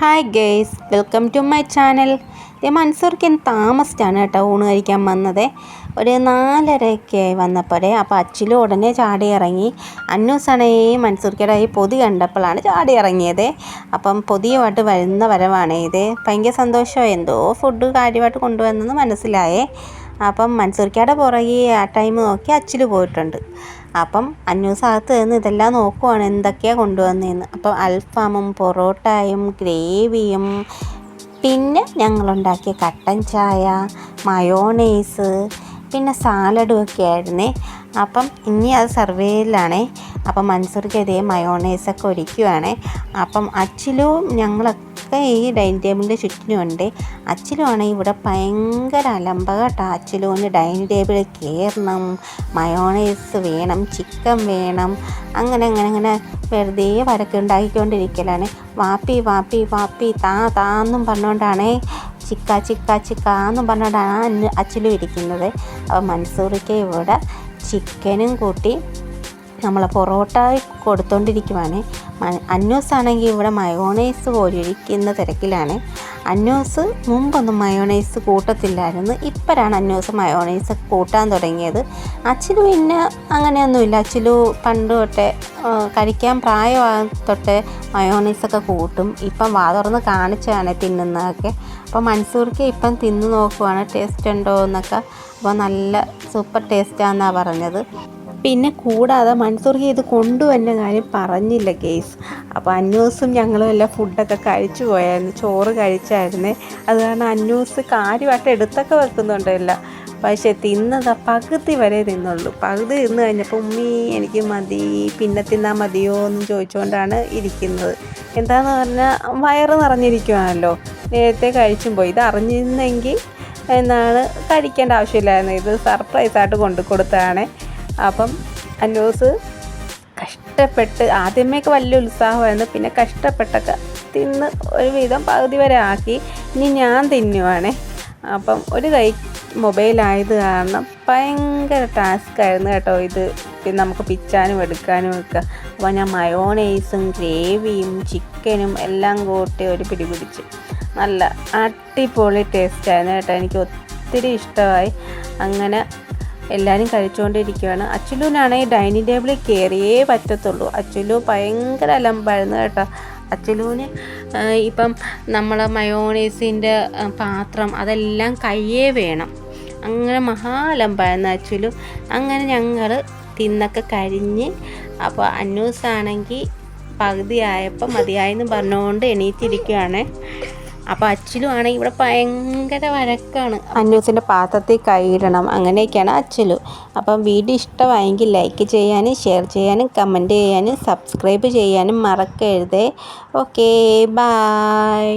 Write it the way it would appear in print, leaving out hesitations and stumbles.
Hi guys, welcome to my channel. മൻസൂർക്ക് താമസിച്ചാണ് കേട്ടോ ഊണ് കഴിക്കാൻ വന്നത്. ഒരു 4:30 ആയി വന്നപ്പോഴേ അപ്പോൾ അച്ചിലും ഉടനെ ചാടി ഇറങ്ങി. അന്നൂസാണെങ്കിൽ മൻസൂർക്കയുടെ ഈ പൊതി കണ്ടപ്പോഴാണ് ചാടി ഇറങ്ങിയത്. അപ്പം പൊതിയുമായിട്ട് വരുന്ന വരവാണ് ഇത്. ഭയങ്കര സന്തോഷമായി, എന്തോ ഫുഡ് കാര്യമായിട്ട് കൊണ്ടുവന്നെന്ന് മനസ്സിലായേ. അപ്പം മൻസൂർക്കയുടെ പുറകെ ആ ടൈം നോക്കി അച്ചിൽ പോയിട്ടുണ്ട്. അപ്പം അന്നൂസ് അകത്ത് നിന്ന് ഇതെല്ലാം നോക്കുവാണ് എന്തൊക്കെയാണ് കൊണ്ടുവന്നതെന്ന്. അപ്പം അൽഫാമും പൊറോട്ടയും ഗ്രേവിയും പിന്നെ ഞങ്ങളുണ്ടാക്കിയ കട്ടൻ ചായ, മയോണൈസ്, പിന്നെ സാലഡും ഒക്കെ ആയിരുന്നേ. അപ്പം ഇനി അത് സർവേയിലാണേ. അപ്പം മൻസൂർക്ക് ഇതേ മയോണൈസൊക്കെ ഒരുക്കുവാണേ. അപ്പം അച്ചിലും ഞങ്ങളൊക്കെ ഈ ഡൈനിങ് ടേബിളിൻ്റെ ചുറ്റിനുമുണ്ട്. അച്ചിലുമാണെങ്കിൽ ഇവിടെ ഭയങ്കര അലമ്പകട്ടോ. അച്ചിലുവിന് ഡൈനിങ് ടേബിളിൽ കയറണം, മയോണൈസ് വേണം, ചിക്കൻ വേണം, അങ്ങനെ വെറുതെ വരക്ക് ഉണ്ടാക്കിക്കൊണ്ടിരിക്കലാണ്. വാപ്പി വാപ്പി വാപ്പി താന്നും പറഞ്ഞുകൊണ്ടാണേ ചിക്കാന്നും പറഞ്ഞുകൊണ്ടാണ് അച്ചിലും ഇരിക്കുന്നത്. അപ്പോൾ മൻസൂർക്ക് ഇവിടെ ചിക്കനും കൂട്ടി നമ്മൾ പൊറോട്ട കൊടുത്തോണ്ടിരിക്കുവാണ്. അന്നൂസാണെങ്കിൽ ഇവിടെ മയോണൈസ് പോലിരിക്കുന്ന തിരക്കിലാണ്. അന്നൂസ് മുമ്പൊന്നും മയോണൈസ് കൂട്ടത്തില്ലായിരുന്നു. ഇപ്പോഴാണ് അന്നൂസ് മയോണൈസ് കൂട്ടാൻ തുടങ്ങിയത്. അച്ചിലു പിന്നെ അങ്ങനെയൊന്നുമില്ല. അച്ചിലു പണ്ട് തൊട്ടേ കഴിക്കാൻ പ്രായം തൊട്ടേ മയോണൈസൊക്കെ കൂട്ടും. ഇപ്പം വാ തുറന്ന് കാണിച്ചാണ് തിന്നുന്നതൊക്കെ. അപ്പോൾ മൻസൂർക്ക് ഇപ്പം തിന്ന് നോക്കുവാണ് ടേസ്റ്റ് ഉണ്ടോ എന്നൊക്കെ. അപ്പോൾ നല്ല സൂപ്പർ ടേസ്റ്റാണെന്നാണ് പറഞ്ഞത്. പിന്നെ കൂടാതെ മൻസൂർക്ക് ഇത് കൊണ്ടുവന്ന കാര്യം പറഞ്ഞില്ല ഗെയ്സ്. അപ്പോൾ അന്നൂസും ഞങ്ങളും എല്ലാം ഫുഡൊക്കെ കഴിച്ചു പോയായിരുന്നു, ചോറ് കഴിച്ചായിരുന്നേ. അത് കാരണം അന്നൂസ് കാര്യമായിട്ട് എടുത്തൊക്കെ വെക്കുന്നുണ്ടല്ല. പക്ഷേ തിന്നത് പകുതി വരെ തിന്നുള്ളൂ. പകുതി തിന്ന് കഴിഞ്ഞപ്പോൾ ഉമ്മി എനിക്ക് മതി, പിന്നെ തിന്നാൽ മതിയോ എന്ന് ചോദിച്ചുകൊണ്ടാണ് ഇരിക്കുന്നത്. എന്താണെന്ന് പറഞ്ഞാൽ വയറ് നിറഞ്ഞിരിക്കുവാണല്ലോ, നേരത്തെ കഴിച്ചും പോയി. ഇത് അറിഞ്ഞിരുന്നെങ്കിൽ എന്നാണ് കഴിക്കേണ്ട ആവശ്യമില്ലായിരുന്നു. ഇത് സർപ്രൈസായിട്ട് കൊണ്ടു കൊടുത്തതാണ്. അപ്പം അന്നൂസ് കഷ്ടപ്പെട്ട് ആദ്യമേയൊക്കെ വലിയ ഉത്സാഹമായിരുന്നു, പിന്നെ കഷ്ടപ്പെട്ടൊക്കെ തിന്ന് ഒരുവിധം പകുതി വരെ ആക്കി. ഇനി ഞാൻ തിന്നുവാണേ. അപ്പം ഒരു കൈ മൊബൈലായത് കാരണം ഭയങ്കര ടാസ്ക്കായിരുന്നു കേട്ടോ ഇത്. പിന്നെ നമുക്ക് പിച്ചാനും എടുക്കാനും ഒക്കെ. അപ്പോൾ ഞാൻ മയോണൈസും ഗ്രേവിയും ചിക്കനും എല്ലാം കൂട്ടി ഒരു പിടി പിടിച്ച് നല്ല അടിപൊളി ടേസ്റ്റായിരുന്നു കേട്ടോ. എനിക്ക് ഒത്തിരി ഇഷ്ടമായി. അങ്ങനെ എല്ലാവരും കഴിച്ചുകൊണ്ടിരിക്കുകയാണ്. അച്ചുലുവിനാണെങ്കിൽ ഡൈനിങ് ടേബിളിൽ കയറിയേ പറ്റത്തുള്ളൂ. അച്ചുലു ഭയങ്കര അലമ്പായിരുന്നു കേട്ടോ. അച്ചുലുവിന് ഇപ്പം നമ്മൾ മയോണൈസിൻ്റെ പാത്രം അതെല്ലാം കയ്യേ വേണം. അങ്ങനെ മഹാ അലമ്പായിരുന്നു അച്ചുലു. അങ്ങനെ ഞങ്ങൾ തിന്നൊക്കെ കഴിഞ്ഞ് അപ്പോൾ അന്നൂസാണെങ്കിൽ പകുതി ആയപ്പോൾ മതിയായെന്ന് പറഞ്ഞുകൊണ്ട് എണീറ്റിരിക്കുകയാണ്. അപ്പോൾ അച്ചിലും ആണെങ്കിൽ ഇവിടെ ഭയങ്കര വഴക്കാണ്. അന്നൂസിൻ്റെ പാത്രത്തിൽ കൈയിടണം, അങ്ങനെയൊക്കെയാണ് അച്ചിലു. അപ്പം വീഡിയോ ഇഷ്ടമായെങ്കിൽ ലൈക്ക് ചെയ്യാനും ഷെയർ ചെയ്യാനും കമൻറ്റ് ചെയ്യാനും സബ്സ്ക്രൈബ് ചെയ്യാനും മറക്കരുതേ. Okay, bye.